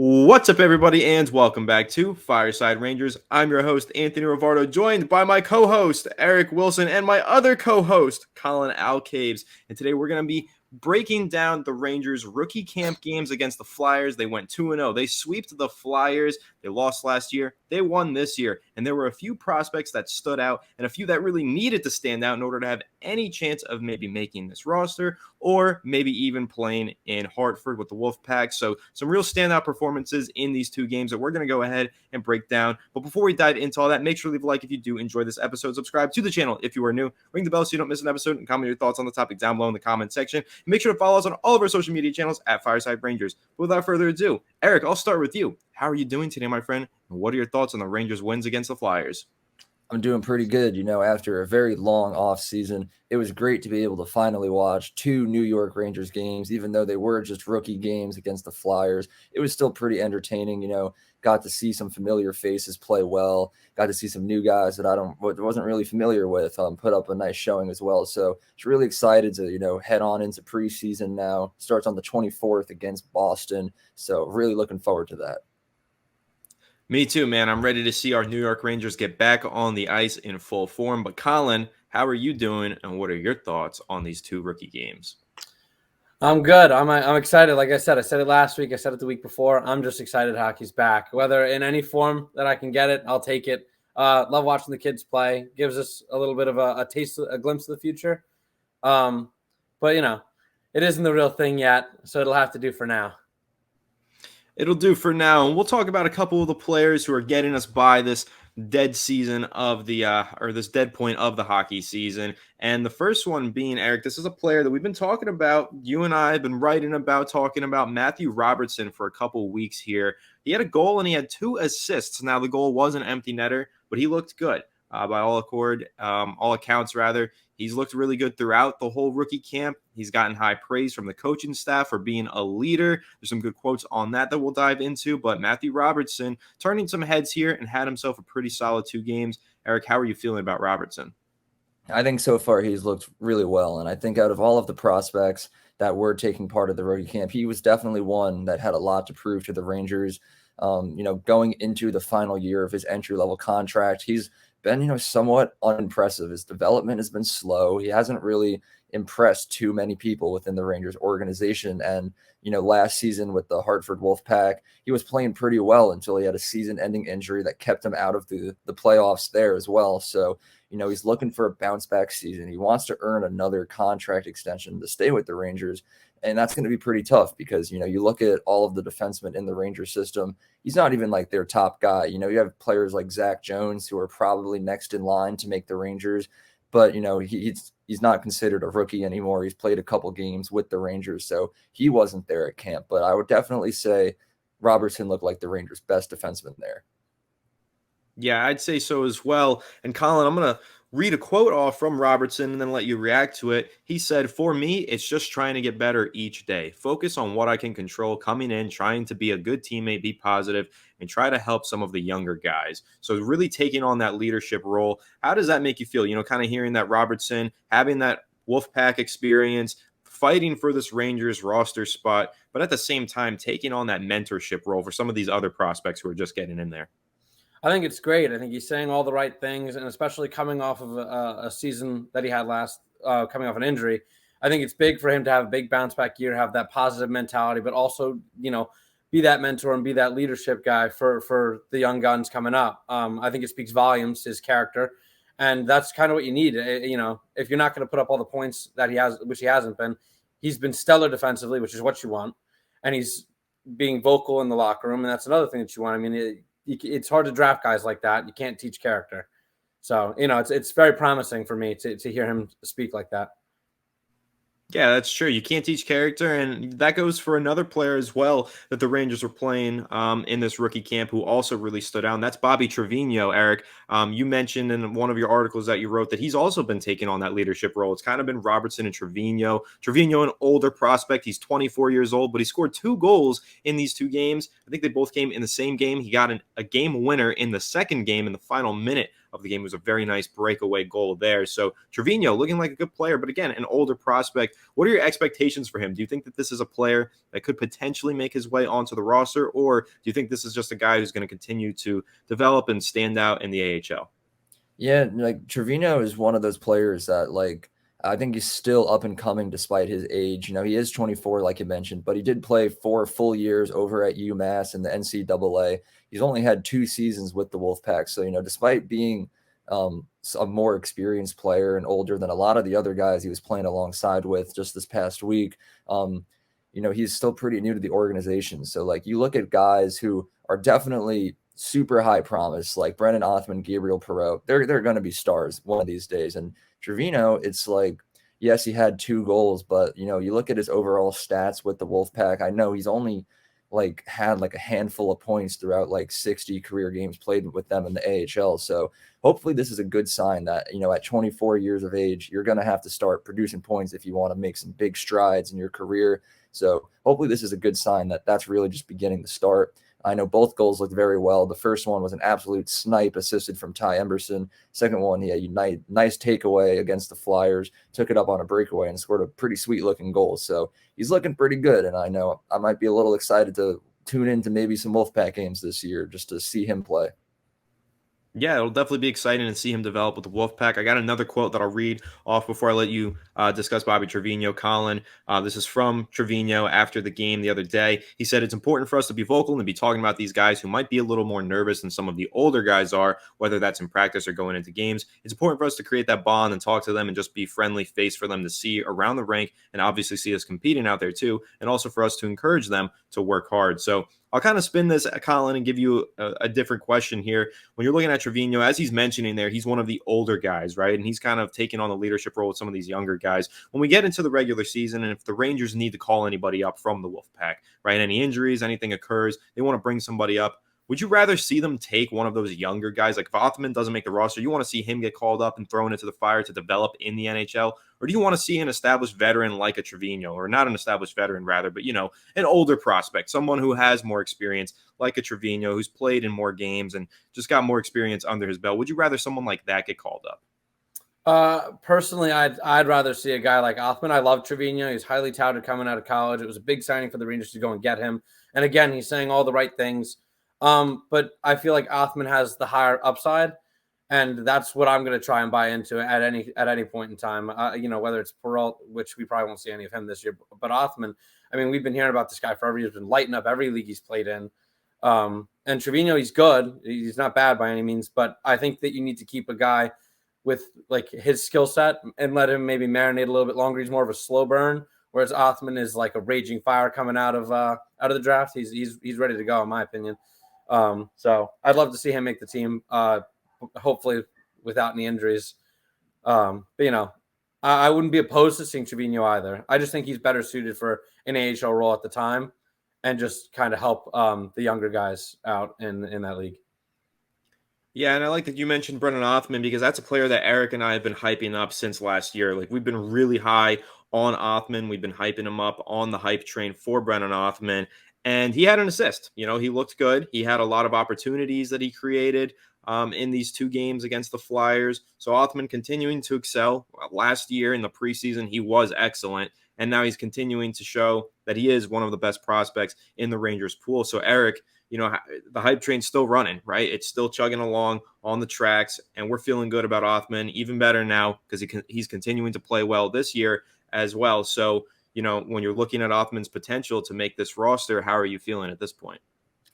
What's up, everybody, and welcome back to Fireside Rangers. I'm your host, Anthony Rivardo, joined by my co-host, Eric Wilson, and my other co-host, Collin Alcaves. And today we're going to be breaking down the Rangers' rookie camp games against the Flyers. They went 2-0. They sweeped the Flyers. They lost last year. They won this year. And there were a few prospects that stood out and a few that really needed to stand out in order to have any chance of maybe making this roster or maybe even playing in Hartford with the Wolfpack. So some real standout performances in these two games that we're going to go ahead and break down. But before we dive into all that, make sure to leave a like if you do enjoy this episode. Subscribe to the channel if you are new. Ring the bell so you don't miss an episode, and comment your thoughts on the topic down below in the comment section. And make sure to follow us on all of our social media channels at Fireside Rangers. But without further ado, Eric, I'll start with you. How are you doing today, my friend? And what are your thoughts on the Rangers' wins against the Flyers? I'm doing pretty good. After a very long off season, it was great to be able to finally watch two New York Rangers games, even though they were just rookie games against the Flyers. It was still pretty entertaining. Got to see some familiar faces play well, got to see some new guys that I wasn't really familiar with, put up a nice showing as well. So it's really excited to, head on into preseason now. Starts on the 24th against Boston. So really looking forward to that. Me too, man. I'm ready to see our New York Rangers get back on the ice in full form. But Collin, how are you doing, and what are your thoughts on these two rookie games? I'm good. I'm excited. Like I said it last week. I said it the week before. I'm just excited hockey's back. Whether in any form that I can get it, I'll take it. Love watching the kids play. Gives us a little bit of a taste, a glimpse of the future. But, it isn't the real thing yet, so it'll have to do for now. It'll do for now, and we'll talk about a couple of the players who are getting us by this dead season of the this dead point of the hockey season. And the first one being, Eric, this is a player that we've been talking about. You and I have been writing about, talking about Matthew Robertson for a couple of weeks here. He had a goal and he had 2 assists. Now the goal was an empty netter, but he looked good. By all accounts, he's looked really good throughout the whole rookie camp. He's gotten high praise from the coaching staff for being a leader. There's some good quotes on that we'll dive into. But Matthew Robertson turning some heads here and had himself a pretty solid 2 games. Eric, how are you feeling about Robertson? I think so far he's looked really well. And I think out of all of the prospects that were taking part of the rookie camp, he was definitely one that had a lot to prove to the Rangers. Going into the final year of his entry-level contract, he's been, somewhat unimpressive. His development has been slow. He hasn't really impressed too many people within the Rangers organization. And, last season with the Hartford Wolfpack, he was playing pretty well until he had a season-ending injury that kept him out of the playoffs there as well. So, he's looking for a bounce-back season. He wants to earn another contract extension to stay with the Rangers. And that's going to be pretty tough because, you look at all of the defensemen in the Rangers system, he's not even like their top guy. You have players like Zach Jones who are probably next in line to make the Rangers, but, he's not considered a rookie anymore. He's played a couple games with the Rangers, so he wasn't there at camp. But I would definitely say Robertson looked like the Rangers' best defenseman there. Yeah, I'd say so as well. And Collin, I'm going to read a quote off from Robertson and then let you react to it. He said, "For me, it's just trying to get better each day. Focus on what I can control, coming in, trying to be a good teammate, be positive, and try to help some of the younger guys." So really taking on that leadership role. How does that make you feel? Kind of hearing that Robertson, having that Wolfpack experience, fighting for this Rangers roster spot, but at the same time taking on that mentorship role for some of these other prospects who are just getting in there. I think it's great. I think he's saying all the right things, and especially coming off of a season that he had coming off an injury. I think it's big for him to have a big bounce back year, have that positive mentality, but also, be that mentor and be that leadership guy for the young guns coming up. I think it speaks volumes to his character, and that's kind of what you need. If you're not going to put up all the points that he has, which he hasn't been, he's been stellar defensively, which is what you want, and he's being vocal in the locker room, and that's another thing that you want. I mean, it's hard to draft guys like that. You can't teach character. So, it's very promising for me to hear him speak like that. Yeah, that's true. You can't teach character, and that goes for another player as well that the Rangers were playing in this rookie camp who also really stood out, and that's Bobby Trevino, Eric. You mentioned in one of your articles that you wrote that he's also been taking on that leadership role. It's kind of been Robertson and Trevino. Trevino, an older prospect. He's 24 years old, but he scored 2 goals in these 2 games. I think they both came in the same game. He got a game winner in the second game in the final minute of the game. It was a very nice breakaway goal there. So Trevino looking like a good player, but again, an older prospect. What are your expectations for him? Do you think that this is a player that could potentially make his way onto the roster, or do you think this is just a guy who's going to continue to develop and stand out in the AHL? Yeah, like Trevino is one of those players that like I think he's still up and coming despite his age. He is 24, like you mentioned, but he did play 4 full years over at UMass in the NCAA. He's only had 2 seasons with the Wolfpack. So, despite being a more experienced player and older than a lot of the other guys he was playing alongside with just this past week, he's still pretty new to the organization. So, like, you look at guys who are definitely super high promise, like Brennan Othman, Gabriel Perreault, they're going to be stars one of these days. And Trevino, it's like, yes, he had 2 goals, but you look at his overall stats with the Wolfpack. I know he's only had a handful of points throughout 60 career games played with them in the AHL. So hopefully this is a good sign that, at 24 years of age, you're going to have to start producing points if you want to make some big strides in your career. So hopefully this is a good sign that that's really just beginning to start. I know both goals looked very well. The first one was an absolute snipe assisted from Ty Emberson. Second one, he had a nice takeaway against the Flyers, took it up on a breakaway and scored a pretty sweet looking goal. So he's looking pretty good. And I know I might be a little excited to tune into maybe some Wolfpack games this year just to see him play. Yeah, it'll definitely be exciting to see him develop with the Wolfpack. I got another quote that I'll read off before I let you discuss Bobby Trevino, Collin. This is from Trevino after the game the other day. He said, "It's important for us to be vocal and be talking about these guys who might be a little more nervous than some of the older guys are, whether that's in practice or going into games. It's important for us to create that bond and talk to them and just be friendly face for them to see around the rink and obviously see us competing out there too, and also for us to encourage them to work hard." So I'll kind of spin this, Collin, and give you a different question here. When you're looking at Trevino, as he's mentioning there, he's one of the older guys, right? And he's kind of taking on the leadership role with some of these younger guys. When we get into the regular season, and if the Rangers need to call anybody up from the Wolfpack, right? Any injuries, anything occurs, they want to bring somebody up. Would you rather see them take one of those younger guys? Like if Othman doesn't make the roster, you want to see him get called up and thrown into the fire to develop in the NHL? Or do you want to see an established veteran like a Trevino, or not an established veteran rather, but, an older prospect, someone who has more experience like a Trevino, who's played in more games and just got more experience under his belt? Would you rather someone like that get called up? Personally, I'd rather see a guy like Othman. I love Trevino. He's highly touted coming out of college. It was a big signing for the Rangers to go and get him. And again, he's saying all the right things. But I feel like Othman has the higher upside, and that's what I'm going to try and buy into at any point in time. Whether it's Perreault, which we probably won't see any of him this year, but Othman. I mean, we've been hearing about this guy forever. He's been lighting up every league he's played in. And Trevino, he's good. He's not bad by any means, but I think that you need to keep a guy with his skill set and let him maybe marinate a little bit longer. He's more of a slow burn, whereas Othman is like a raging fire coming out of the draft. He's ready to go, in my opinion. So I'd love to see him make the team, hopefully without any injuries. But I wouldn't be opposed to seeing Trevino either. I just think he's better suited for an AHL role at the time and just kind of help the younger guys out in that league. Yeah, and I like that you mentioned Brennan Othman because that's a player that Eric and I have been hyping up since last year. We've been really high on Othman. We've been hyping him up on the hype train for Brennan Othman. And he had an assist. He looked good. He had a lot of opportunities that he created in these 2 games against the Flyers. So Othman continuing to excel. Last year in the preseason, he was excellent. And now he's continuing to show that he is one of the best prospects in the Rangers pool. So Eric, the hype train's still running, right? It's still chugging along on the tracks. And we're feeling good about Othman, even better now because he's continuing to play well this year as well. So, when you're looking at Othman's potential to make this roster, how are you feeling at this point?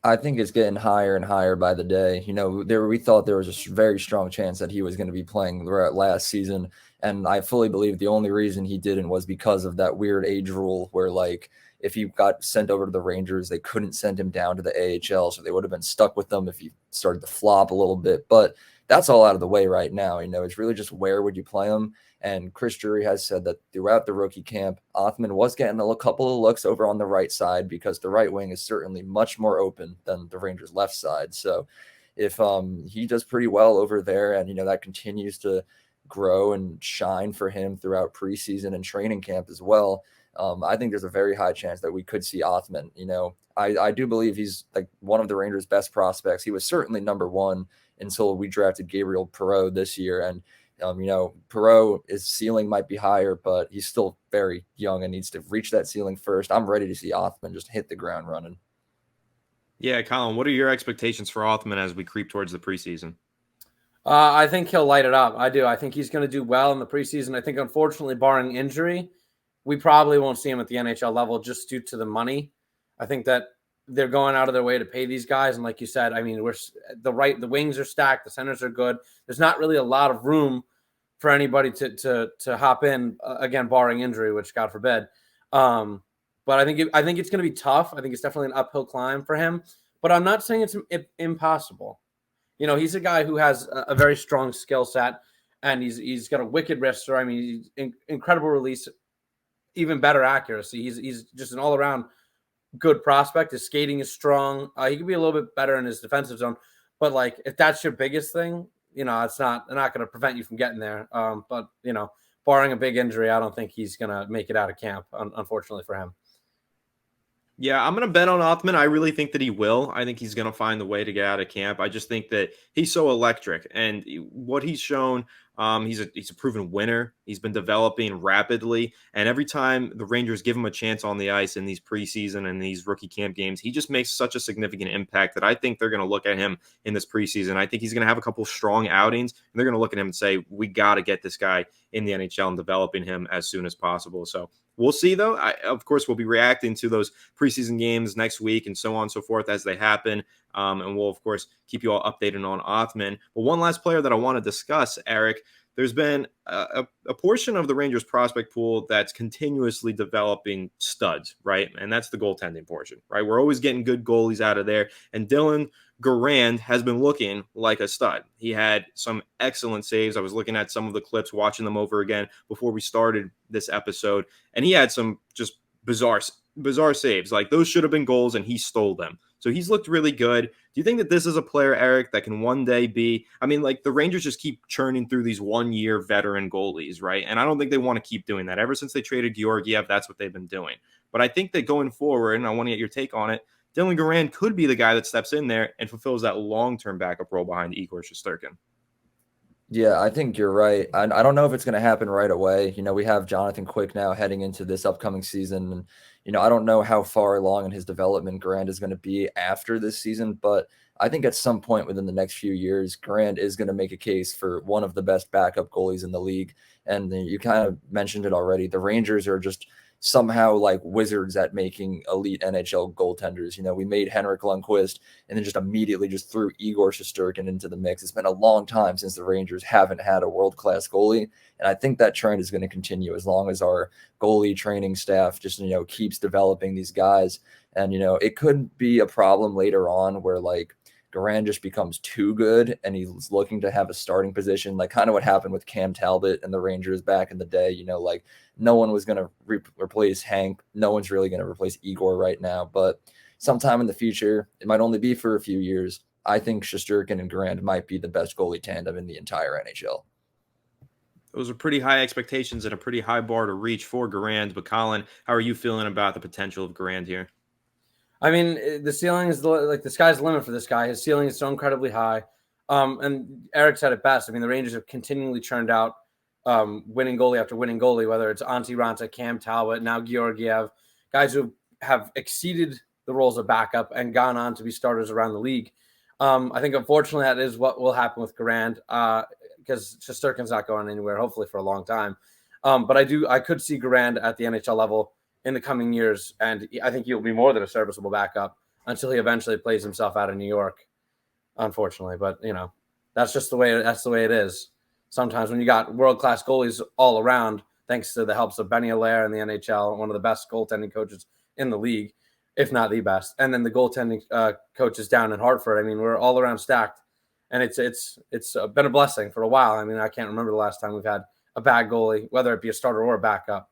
I think it's getting higher and higher by the day. We thought there was a very strong chance that he was going to be playing last season. And I fully believe the only reason he didn't was because of that weird age rule where, if he got sent over to the Rangers, they couldn't send him down to the AHL. So they would have been stuck with them if he started to flop a little bit. But that's all out of the way right now. It's really just where would you play him? And Chris Drury has said that throughout the rookie camp, Othman was getting a couple of looks over on the right side because the right wing is certainly much more open than the Rangers' left side. So if he does pretty well over there and, that continues to grow and shine for him throughout preseason and training camp as well, I think there's a very high chance that we could see Othman. I do believe he's like one of the Rangers' best prospects. He was certainly number one until we drafted Gabriel Perreault this year. And, Perreault's ceiling might be higher, but he's still very young and needs to reach that ceiling first. I'm ready to see Othman just hit the ground running. Yeah, Collin, what are your expectations for Othman as we creep towards the preseason? I think he'll light it up. I do. I think he's going to do well in the preseason. I think, unfortunately, barring injury, we probably won't see him at the NHL level just due to the money. I think that they're going out of their way to pay these guys. And like you said, I mean, the wings are stacked. The centers are good. There's not really a lot of room for anybody to hop in, again, barring injury, which God forbid. But I think it's going to be tough. I think it's definitely an uphill climb for him. But I'm not saying it's impossible. He's a guy who has a very strong skill set, and he's got a wicked wrister. I mean, incredible release, even better accuracy. He's just an all around good prospect. His skating is strong. He could be a little bit better in his defensive zone, but like if that's your biggest thing, it's not going to prevent you from getting there. But barring a big injury, I don't think he's going to make it out of camp. Unfortunately for him. Yeah, I'm going to bet on Othman. I really think that he will. I think he's going to find the way to get out of camp. I just think that he's so electric, and what he's shown, he's a proven winner. He's been developing rapidly, and every time the Rangers give him a chance on the ice in these preseason and these rookie camp games, he just makes such a significant impact that I think they're going to look at him in this preseason. I think he's going to have a couple strong outings, and they're going to look at him and say, we got to get this guy in the NHL and developing him as soon as possible. So we'll see, though. Of course, we'll be reacting to those preseason games next week and so on and so forth as they happen. And we'll, of course, keep you all updated on Othman. But one last player that I want to discuss, Eric, there's been a portion of the Rangers prospect pool that's continuously developing studs, right? And that's the goaltending portion, right? We're always getting good goalies out of there. And Dylan Garand has been looking like a stud. He had some excellent saves. I was looking at some of the clips, watching them over again before we started this episode, and he had some just bizarre saves. Like those should have been goals, and he stole them. So he's looked really good. Do you think that this is a player, Eric, that can one day be, I mean, like the Rangers just keep churning through these 1-year veteran goalies, right? And I don't think they want to keep doing that. Ever since they traded Georgiev, that's what they've been doing. But I think that going forward, and I want to get your take on it, Dylan Garand could be the guy that steps in there and fulfills that long-term backup role behind Igor Shesterkin. Yeah, I think you're right. I don't know if it's going to happen right away. We have Jonathan Quick now heading into this upcoming season. And, I don't know how far along in his development Garand is going to be after this season, but I think at some point within the next few years, Garand is going to make a case for one of the best backup goalies in the league. And you kind of mentioned it already. The Rangers are just somehow like wizards at making elite NHL goaltenders. We made Henrik Lundqvist and then just immediately just threw Igor Shesterkin into the mix. It's been a long time since the Rangers haven't had a world-class goalie. And I think that trend is going to continue as long as our goalie training staff just, keeps developing these guys. And, it could be a problem later on where like Garand just becomes too good and he's looking to have a starting position, like kind of what happened with Cam Talbot and the Rangers back in the day. Like no one was going to replace Hank. No one's really going to replace Igor right now, but sometime in the future, it might only be for a few years. I think Shesterkin and Garand might be the best goalie tandem in the entire NHL. Those are pretty high expectations and a pretty high bar to reach for Garand. But Collin, how are you feeling about the potential of Garand here? I mean, the ceiling is like the sky's the limit for this guy. His ceiling is so incredibly high. And Eric said it best. I mean, the Rangers have continually churned out winning goalie after winning goalie, whether it's Antti Raanta, Cam Talbot, now Georgiev, guys who have exceeded the roles of backup and gone on to be starters around the league. I think, unfortunately, that is what will happen with Garand because Shesterkin's not going anywhere, hopefully, for a long time. But I could see Garand at the NHL level in the coming years, and I think he'll be more than a serviceable backup until he eventually plays himself out of New York, unfortunately. But that's just the way it is. Sometimes when you got world-class goalies all around, thanks to the helps of Benny Allaire in the NHL, one of the best goaltending coaches in the league, if not the best, and then the goaltending coaches down in Hartford. I mean, we're all around stacked, and it's been a blessing for a while. I mean, I can't remember the last time we've had a bad goalie, whether it be a starter or a backup.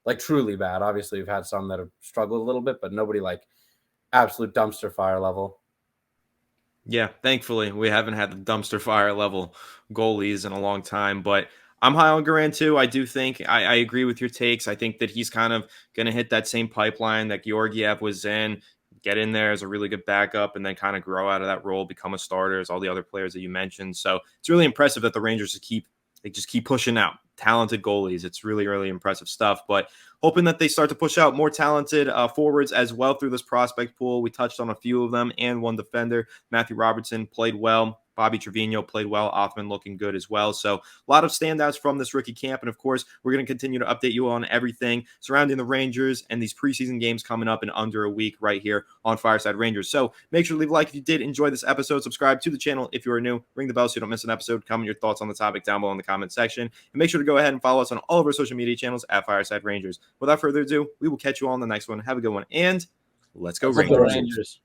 Like truly bad. Obviously, we've had some that have struggled a little bit, but nobody like absolute dumpster fire level. Yeah, thankfully, we haven't had the dumpster fire level goalies in a long time. But I'm high on Garand too. I do think I agree with your takes. I think that he's kind of going to hit that same pipeline that Georgiev was in, get in there as a really good backup, and then kind of grow out of that role, become a starter as all the other players that you mentioned. So it's really impressive that the Rangers just keep pushing out talented goalies. It's really, really impressive stuff. But hoping that they start to push out more talented forwards as well through this prospect pool. We touched on a few of them and one defender. Matthew Robertson played well. Bobby Trevino played well. Othman looking good as well. So a lot of standouts from this rookie camp. And of course, we're going to continue to update you on everything surrounding the Rangers and these preseason games coming up in under a week right here on Fireside Rangers. So make sure to leave a like if you did enjoy this episode. Subscribe to the channel if you are new. Ring the bell so you don't miss an episode. Comment your thoughts on the topic down below in the comment section. And make sure to go ahead and follow us on all of our social media channels at Fireside Rangers. Without further ado, we will catch you all on the next one. Have a good one. And let's go Rangers.